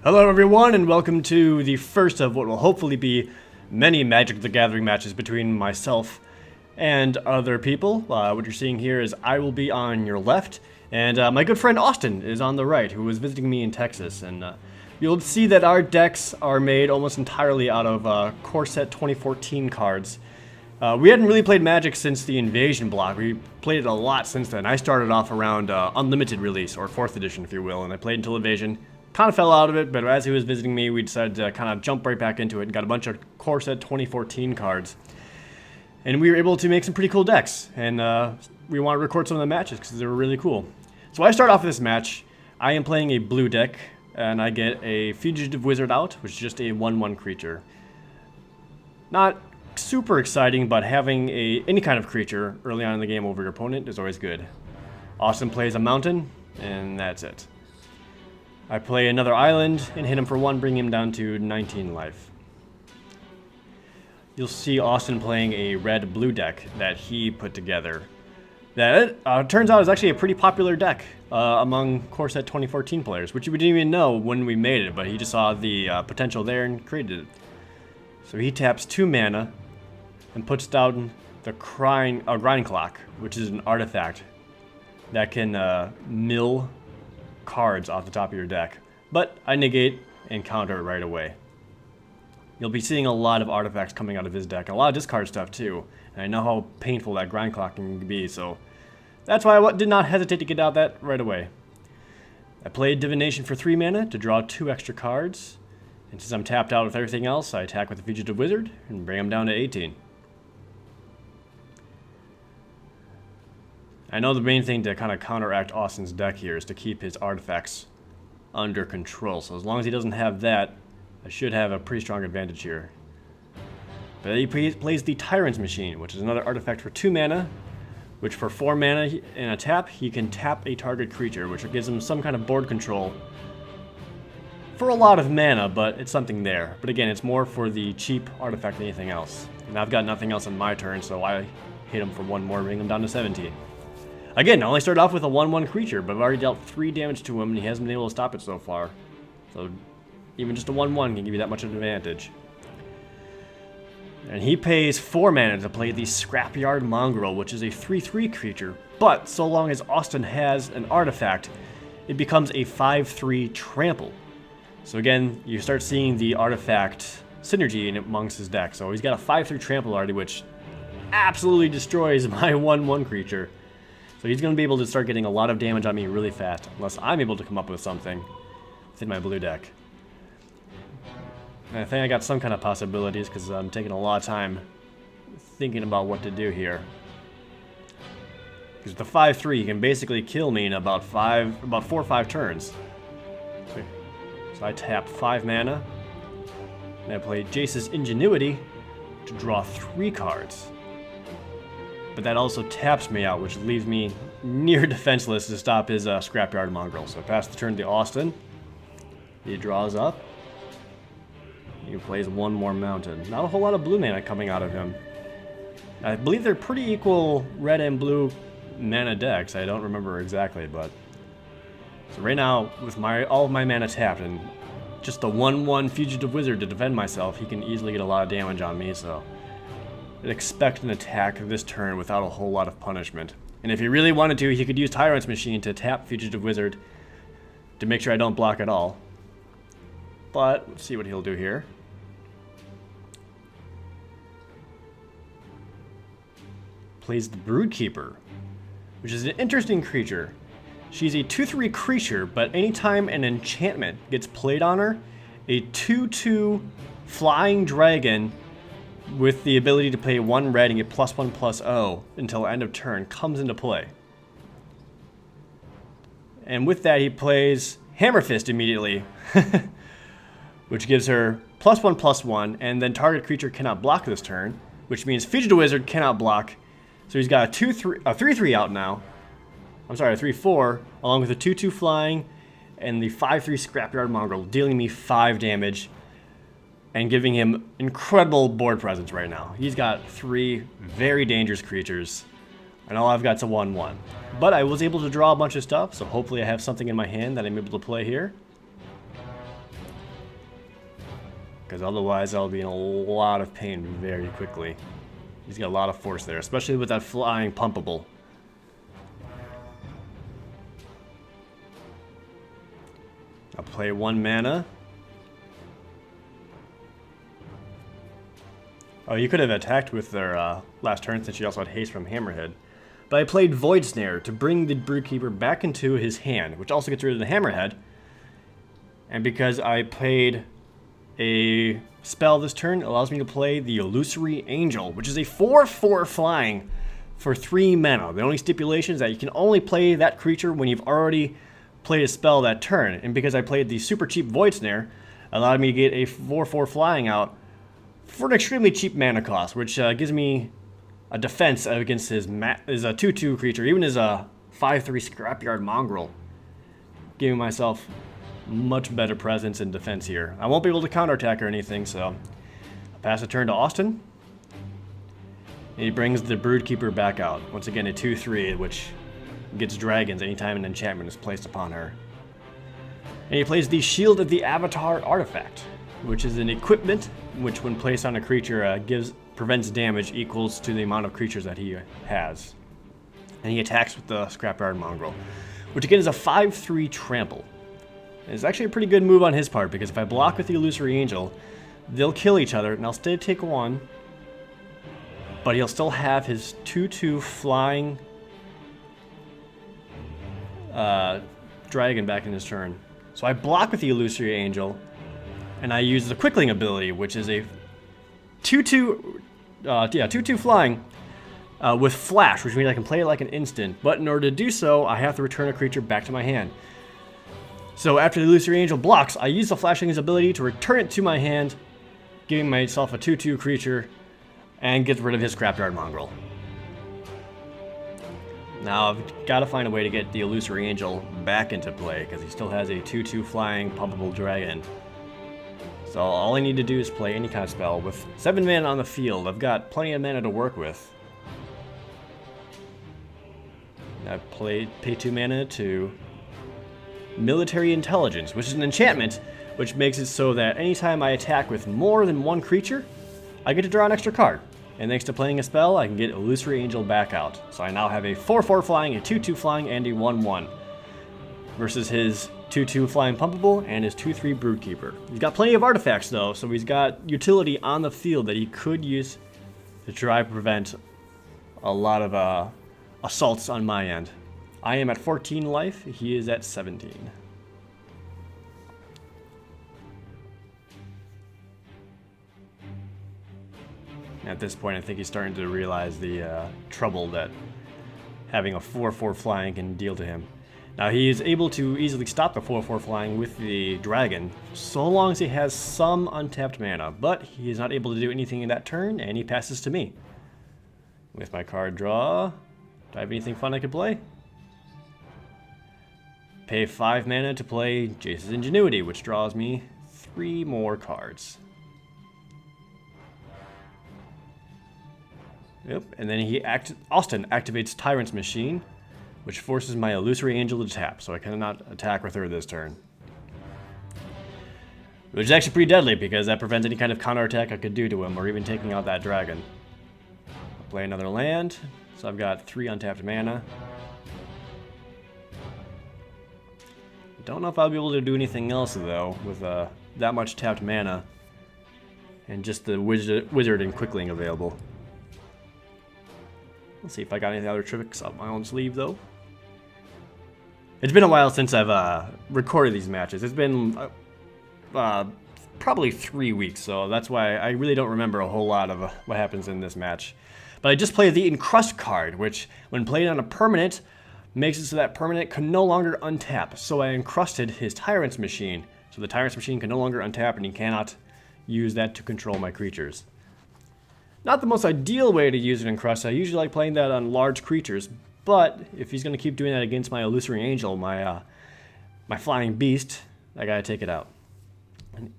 Hello everyone, and welcome to the first of what will hopefully be many Magic the Gathering matches between myself and other people. What you're seeing here is I will be on your left, and my good friend Austin is on the right, who was visiting me in Texas. And you'll see that our decks are made almost entirely out of Core Set 2014 cards. We hadn't really played Magic since the Invasion block. We played it a lot since then. I started off around Unlimited release, or 4th edition if you will, and I played until Invasion. Kind of fell out of it, but as he was visiting me, we decided to kind of jump right back into it and got a bunch of Core Set 2014 cards. And we were able to make some pretty cool decks, and we want to record some of the matches because they were really cool. So I start off with this match. I am playing a blue deck, and I get a Fugitive Wizard out, which is just a 1/1 creature. Not super exciting, but having any kind of creature early on in the game over your opponent is always good. Austin plays a mountain, and that's it. I play another island and hit him for 1, bring him down to 19 life. You'll see Austin playing a red-blue deck that he put together. That turns out is actually a pretty popular deck among Core Set 2014 players, which we didn't even know when we made it, but he just saw the potential there and created it. So he taps 2 mana and puts down the Grind Clock, which is an artifact that can mill cards off the top of your deck, but I negate and counter it right away. You'll be seeing a lot of artifacts coming out of his deck, and a lot of discard stuff too, and I know how painful that Grind Clock can be, so that's why I did not hesitate to get out that right away. I played Divination for 3 mana to draw 2 extra cards, and since I'm tapped out with everything else, I attack with the Fugitive Wizard and bring him down to 18. I know the main thing to kind of counteract Austin's deck here is to keep his artifacts under control. So as long as he doesn't have that, I should have a pretty strong advantage here. But he plays the Tyrant's Machine, which is another artifact for 2 mana, which for 4 mana in a tap, he can tap a target creature, which gives him some kind of board control for a lot of mana, but it's something there. But again, it's more for the cheap artifact than anything else. And I've got nothing else on my turn, so I hit him for 1 more, bring him down to 17. Again, I only started off with a 1/1 creature, but I've already dealt 3 damage to him, and he hasn't been able to stop it so far. So even just a 1/1 can give you that much of an advantage. And he pays 4 mana to play the Scrapyard Mongrel, which is a 3/3 creature, but so long as Austin has an artifact, it becomes a 5/3 trample. So again, you start seeing the artifact synergy amongst his deck. So he's got a 5/3 trample already, which absolutely destroys my 1/1 creature. So he's going to be able to start getting a lot of damage on me really fast, unless I'm able to come up with something within my blue deck. And I think I got some kind of possibilities, because I'm taking a lot of time thinking about what to do here. Because with the 5/3, he can basically kill me in about 4 or 5 turns. So I tap 5 mana, and I play Jace's Ingenuity to draw 3 cards. But that also taps me out, which leaves me near defenseless to stop his Scrapyard Mongrel. So I pass the turn to Austin. He draws up. He plays 1 more mountain. Not a whole lot of blue mana coming out of him. I believe they're pretty equal red and blue mana decks. I don't remember exactly, but... So right now, with all of my mana tapped and just the 1/1 Fugitive Wizard to defend myself, he can easily get a lot of damage on me, so... I'd expect an attack this turn without a whole lot of punishment. And if he really wanted to, he could use Tyrant's Machine to tap Fugitive Wizard to make sure I don't block at all. But let's see what he'll do here. Plays the Broodkeeper, which is an interesting creature. She's a 2/3 creature, but anytime an enchantment gets played on her, a 2/2 flying dragon with the ability to pay 1 red and get +1/+0 until end of turn comes into play. And with that, he plays Hammerfist immediately, which gives her +1/+1, and then target creature cannot block this turn, which means Fugitive Wizard cannot block. So he's got a 3/3 out now. I'm sorry, a 3/4, along with a 2/2 flying and the 5/3 Scrapyard Mongrel, dealing me 5 damage. And giving him incredible board presence right now. He's got 3 very dangerous creatures, and all I've got's a 1/1. But I was able to draw a bunch of stuff, so hopefully I have something in my hand that I'm able to play here. because otherwise I'll be in a lot of pain very quickly. He's got a lot of force there, especially with that flying pumpable. I'll play 1 mana. Oh, you could have attacked with their last turn since you also had haste from Hammerhead. But I played Void Snare to bring the Broodkeeper back into his hand, which also gets rid of the Hammerhead. And because I played a spell this turn, it allows me to play the Illusory Angel, which is a 4/4 flying for 3 mana. The only stipulation is that you can only play that creature when you've already played a spell that turn. And because I played the super cheap Void Snare, it allowed me to get a 4/4 flying out for an extremely cheap mana cost, which gives me a defense against his a 2/2 creature, even as a 5/3 Scrapyard Mongrel, giving myself much better presence and defense here. I won't be able to counterattack or anything, so I'll pass the turn to Austin. And he brings the Broodkeeper back out. Once again, a 2/3, which gets dragons anytime an enchantment is placed upon her. And he plays the Shield of the Avatar artifact, which is an equipment which, when placed on a creature, prevents damage equals to the amount of creatures that he has. And he attacks with the Scrapyard Mongrel, which again is a 5/3 trample. And it's actually a pretty good move on his part, because if I block with the Illusory Angel, they'll kill each other, and I'll still take 1, but he'll still have his 2/2 flying dragon back in his turn. So I block with the Illusory Angel, and I use the Quickling ability, which is a 2/2 flying with flash, which means I can play it like an instant. But in order to do so, I have to return a creature back to my hand. So after the Illusory Angel blocks, I use the Flashing's ability to return it to my hand, giving myself a 2/2 creature, and get rid of his Scrapyard Mongrel. Now I've got to find a way to get the Illusory Angel back into play, because he still has a 2/2 flying pumpable dragon. So all I need to do is play any kind of spell. With 7 mana on the field, I've got plenty of mana to work with. I pay 2 mana to Military Intelligence, which is an enchantment, which makes it so that anytime I attack with more than 1 creature, I get to draw an extra card. And thanks to playing a spell, I can get Illusory Angel back out. So I now have a 4/4 flying, a 2/2 flying, and a 1/1. Versus his 2/2 flying pumpable and his 2/3 Broodkeeper. He's got plenty of artifacts though, so he's got utility on the field that he could use to try to prevent a lot of assaults on my end. I am at 14 life, he is at 17. At this point, I think he's starting to realize the trouble that having a 4/4 flying can deal to him. Now, he is able to easily stop the 4/4 flying with the dragon, so long as he has some untapped mana, but he is not able to do anything in that turn, and he passes to me. With my card draw, do I have anything fun I could play? Pay 5 mana to play Jace's Ingenuity, which draws me 3 more cards. Yep, and then Austin activates Tyrant's Machine, which forces my Illusory Angel to tap, so I cannot attack with her this turn. Which is actually pretty deadly, because that prevents any kind of counterattack I could do to him, or even taking out that dragon. I'll play another land, so I've got 3 untapped mana. Don't know if I'll be able to do anything else, though, with that much tapped mana, and just the Wizard and Quickling available. Let's see if I got any other tricks up my own sleeve, though. It's been a while since I've recorded these matches. It's been probably 3 weeks, so that's why I really don't remember a whole lot of what happens in this match. But I just played the Encrust card, which, when played on a permanent, makes it so that permanent can no longer untap. So I encrusted his Tyrant's Machine, so the Tyrant's Machine can no longer untap, and he cannot use that to control my creatures. Not the most ideal way to use an Encrust. I usually like playing that on large creatures, but if he's going to keep doing that against my Illusory Angel, my Flying Beast, I gotta take it out. And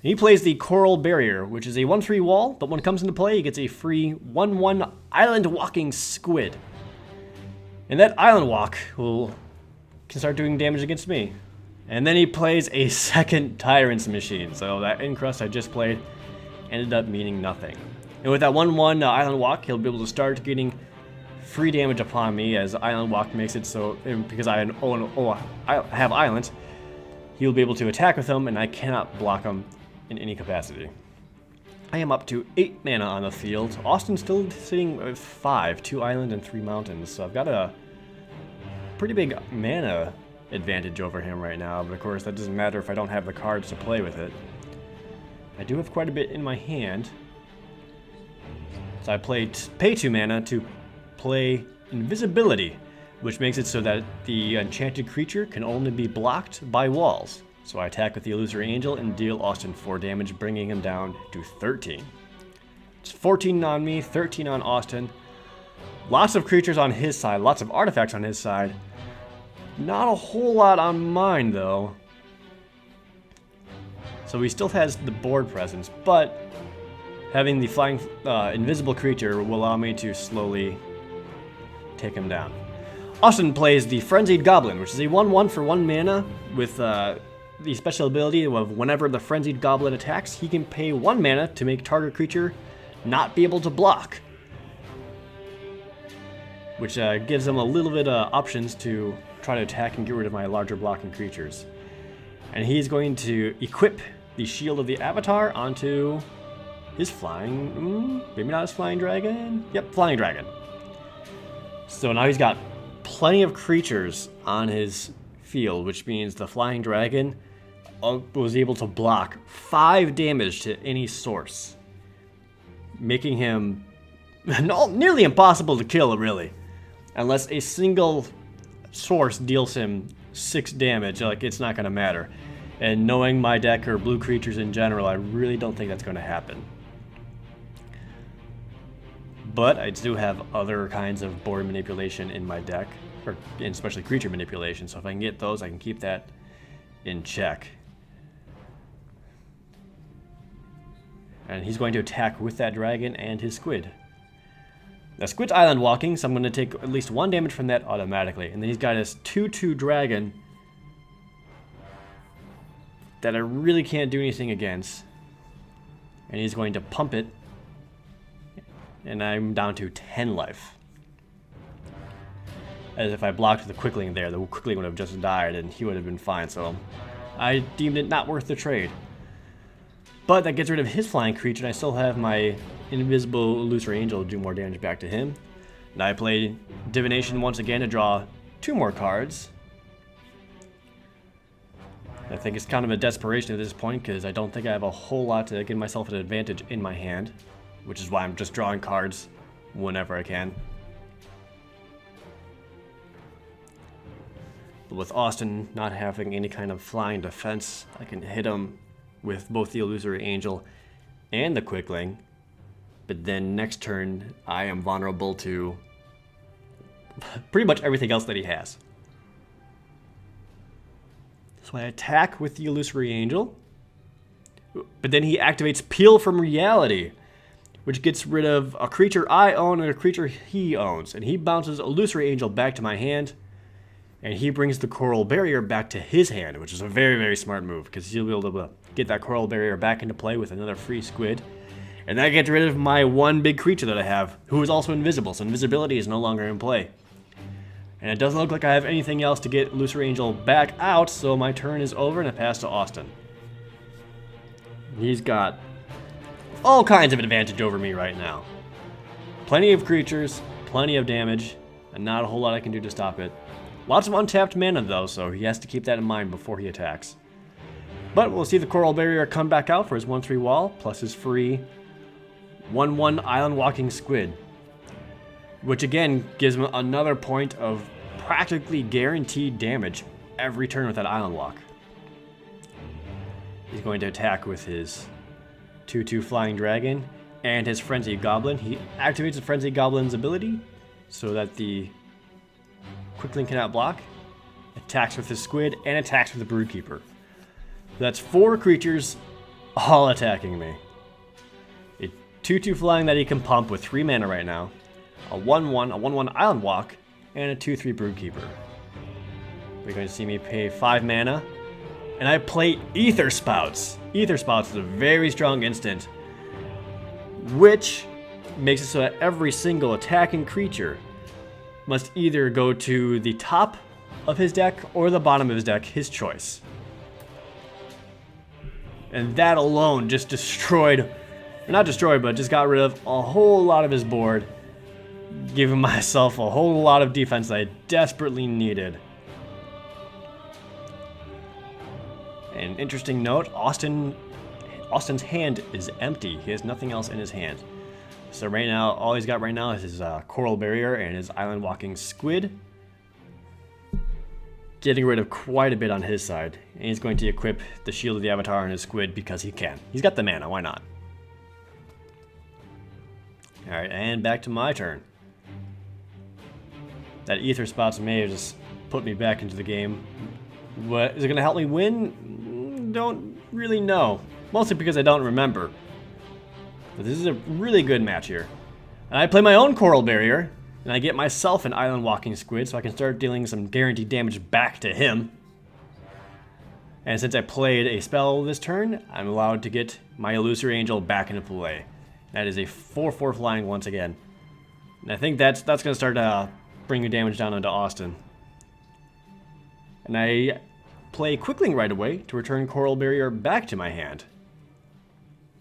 he plays the Coral Barrier, which is a 1/3 wall, but when it comes into play, he gets a free 1/1 Island Walking Squid. And that Island Walk can start doing damage against me. And then he plays a second Tyrant's Machine, so that Encrust I just played ended up meaning nothing. And with that 1/1 Island Walk, he'll be able to start getting free damage upon me, as Island Walk makes it so, because I have islands, he'll be able to attack with them, and I cannot block him in any capacity. I am up to 8 mana on the field. Austin's still sitting with 5, 2 island and 3 mountains, so I've got a pretty big mana advantage over him right now, but of course that doesn't matter if I don't have the cards to play with it. I do have quite a bit in my hand, so I pay 2 mana to play Invisibility, which makes it so that the enchanted creature can only be blocked by walls. So I attack with the Illusory Angel and deal Austin 4 damage, bringing him down to 13. It's 14 on me, 13 on Austin. Lots of creatures on his side, lots of artifacts on his side. Not a whole lot on mine, though. So he still has the board presence, but having the flying invisible creature will allow me to slowly take him down. Austin plays the Frenzied Goblin, which is a 1/1 for 1 mana with the special ability of whenever the Frenzied Goblin attacks, he can pay 1 mana to make target creature not be able to block, which gives him a little bit of options to try to attack and get rid of my larger blocking creatures. And he's going to equip the Shield of the Avatar onto his flying, maybe not his flying dragon? Yep, flying dragon. So now he's got plenty of creatures on his field, which means the flying dragon was able to block 5 damage to any source, making him nearly impossible to kill, really, unless a single source deals him 6 damage. Like, it's not going to matter. And knowing my deck or blue creatures in general, I really don't think that's going to happen. But I do have other kinds of board manipulation in my deck, or especially creature manipulation, so if I can get those, I can keep that in check. And he's going to attack with that dragon and his squid. Now, Squid's island walking, so I'm going to take at least 1 damage from that automatically. And then he's got his 2/2 dragon that I really can't do anything against. And he's going to pump it. And I'm down to 10 life. As if I blocked the Quickling there, the Quickling would have just died and he would have been fine. So I deemed it not worth the trade. But that gets rid of his flying creature, and I still have my invisible Illusory Angel to do more damage back to him. And I played Divination once again to draw 2 more cards. I think it's kind of a desperation at this point, because I don't think I have a whole lot to give myself an advantage in my hand, which is why I'm just drawing cards whenever I can. But with Austin not having any kind of flying defense, I can hit him with both the Illusory Angel and the Quickling. But then next turn, I am vulnerable to pretty much everything else that he has. So I attack with the Illusory Angel. But then he activates Peel from Reality, which gets rid of a creature I own and a creature he owns. And he bounces Illusory Angel back to my hand. And he brings the Coral Barrier back to his hand, which is a very, very smart move, because he'll be able to get that Coral Barrier back into play with another free squid. And that gets rid of my one big creature that I have, who is also invisible, so invisibility is no longer in play. And it doesn't look like I have anything else to get Illusory Angel back out, so my turn is over and I pass to Austin. He's got all kinds of advantage over me right now. Plenty of creatures, plenty of damage, and not a whole lot I can do to stop it. Lots of untapped mana though, so he has to keep that in mind before he attacks. But we'll see the Coral Barrier come back out for his 1/3 wall, plus his free 1/1 Island Walking Squid. Which again gives him another point of practically guaranteed damage every turn with that Island Walk. He's going to attack with his 2/2 Flying Dragon and his Frenzied Goblin. He activates the Frenzied Goblin's ability so that the Quickling cannot block, attacks with his squid, and attacks with the Broodkeeper. That's 4 creatures all attacking me. A 2/2 flying that he can pump with 3 mana right now, a 1/1 Island Walk, and a 2/3 Broodkeeper. You're going to see me pay 5 mana and I play Ether Spouts. Ether Spouts is a very strong instant, which makes it so that every single attacking creature must either go to the top of his deck or the bottom of his deck, his choice. And that alone just destroyed, or not destroyed, but just got rid of a whole lot of his board, giving myself a whole lot of defense that I desperately needed. An interesting note, Austin's hand is empty. He has nothing else in his hand. So right now, all he's got right now is his Coral Barrier and his Island Walking Squid. Getting rid of quite a bit on his side. And he's going to equip the Shield of the Avatar on his Squid because he can. He's got the mana, why not? Alright, and back to my turn. That Ether Spouts may have just put me back into the game. What, is it going to help me win? Don't really know. Mostly because I don't remember. But this is a really good match here. And I play my own Coral Barrier, and I get myself an Island Walking Squid, so I can start dealing some guaranteed damage back to him. And since I played a spell this turn, I'm allowed to get my Illusory Angel back into play. That is a 4/4 flying once again. And I think that's going to start bringing damage down onto Austin. And I play Quickling right away to return Coral Barrier back to my hand.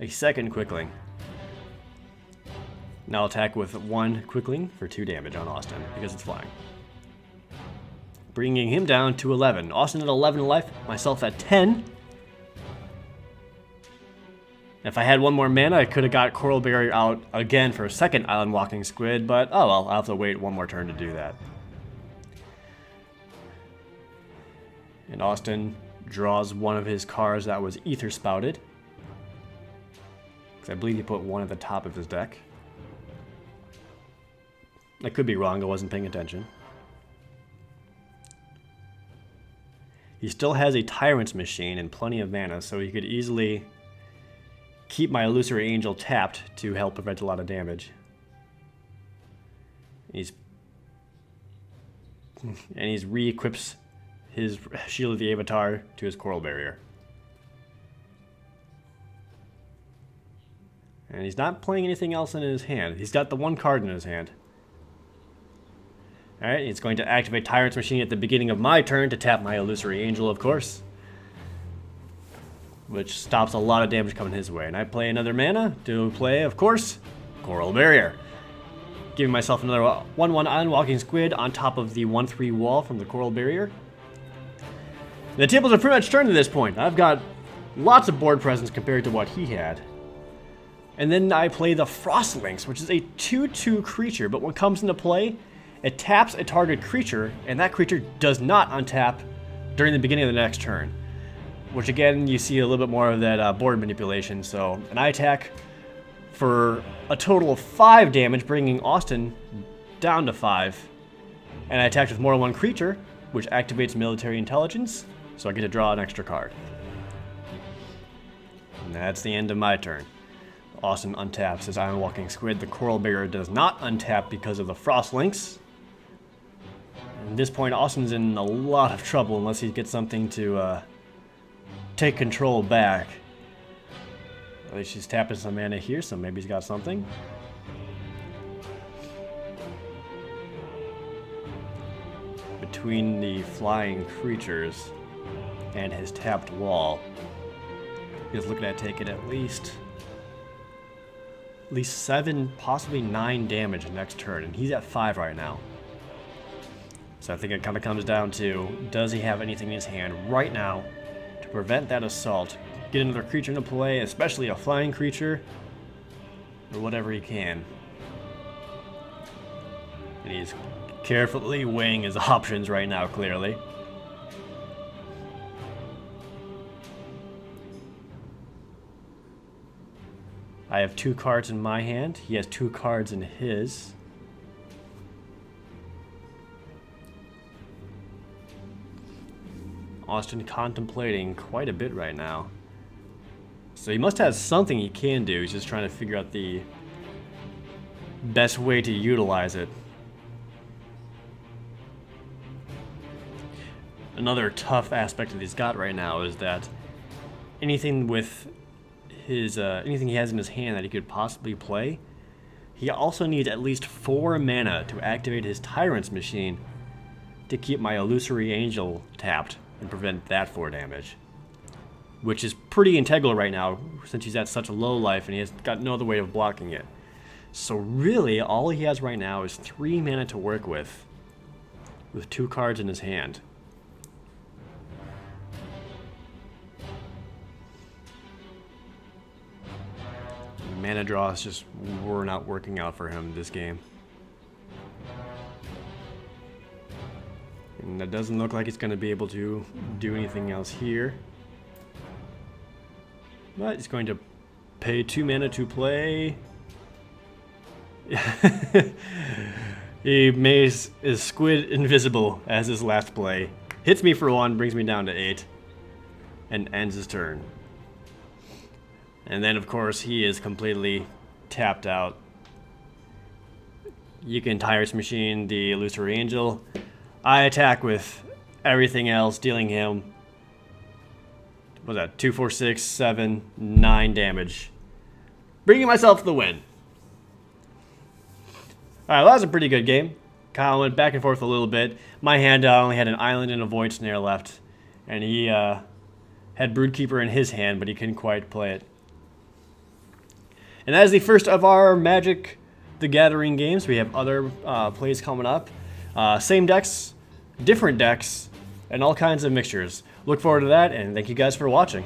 A second Quickling. Now I'll attack with 1 Quickling for 2 damage on Austin because it's flying. Bringing him down to 11. Austin at 11 life, myself at 10. If I had one more mana, I could have got Coral Barrier out again for a second Island Walking Squid, but oh well, I'll have to wait one more turn to do that. And Austin draws one of his cards that was Ether Spouted. Because I believe he put one at the top of his deck. I could be wrong, I wasn't paying attention. He still has a Tyrant's Machine and plenty of mana, so he could easily keep my Illusory Angel tapped to help prevent a lot of damage. And he's re-equips his Shield of the Avatar to his Coral Barrier. And he's not playing anything else in his hand. He's got the 1 card in his hand. Alright, he's going to activate Tyrant's Machine at the beginning of my turn to tap my Illusory Angel, of course. Which stops a lot of damage coming his way. And I play another mana to play, of course, Coral Barrier. Giving myself another 1/1 Island Walking Squid on top of the 1/3 wall from the Coral Barrier. The tables are pretty much turned at this point. I've got lots of board presence compared to what he had. And then I play the Frost Lynx, which is a 2/2 creature, but when it comes into play, it taps a target creature, and that creature does not untap during the beginning of the next turn. Which again, you see a little bit more of that board manipulation. So, and I attack for a total of 5 damage, bringing Austin down to 5. And I attacked with more than 1 creature, which activates Military Intelligence, so I get to draw an extra card. And that's the end of my turn. Austin untaps his Island Walking Squid. The Coral Barrier does not untap because of the Frost Lynx. At this point, Austin's in a lot of trouble unless he gets something to take control back. At least he's tapping some mana here, so maybe he's got something. Between the flying creatures and his tapped wall, he's looking at taking at least 7, possibly 9 damage next turn, and he's at 5 right now. So I think it kind of comes down to, does he have anything in his hand right now to prevent that assault, get another creature into play, especially a flying creature, or whatever he can. And he's carefully weighing his options right now, clearly. I have 2 cards in my hand. He has 2 cards in his. Austin contemplating quite a bit right now. So he must have something he can do. He's just trying to figure out the best way to utilize it. another tough aspect that he's got right now is that anything with his anything he has in his hand that he could possibly play, he also needs at least 4 mana to activate his Tyrant's Machine to keep my Illusory Angel tapped and prevent that 4 damage. Which is pretty integral right now since he's at such a low life and he has got no other way of blocking it. So really, all he has right now is 3 mana to work with 2 cards in his hand. Mana draws just were not working out for him this game. And it doesn't look like he's going to be able to do anything else here. But he's going to pay 2 mana to play. He makes his Squid invisible as his last play. Hits me for 1, brings me down to 8. And ends his turn. And then, of course, he is completely tapped out. You can Tyrant's Machine the Illusory Angel. I attack with everything else, dealing him, what was that, 2, 4, 6, 7, 9 damage. Bringing myself the win. Alright, well, that was a pretty good game. Kyle went back and forth a little bit. My hand only had an island and a Void Snare left. And he had Broodkeeper in his hand, but he couldn't quite play it. And that is the first of our Magic the Gathering games. We have other plays coming up. Same decks, different decks, and all kinds of mixtures. Look forward to that, and thank you guys for watching.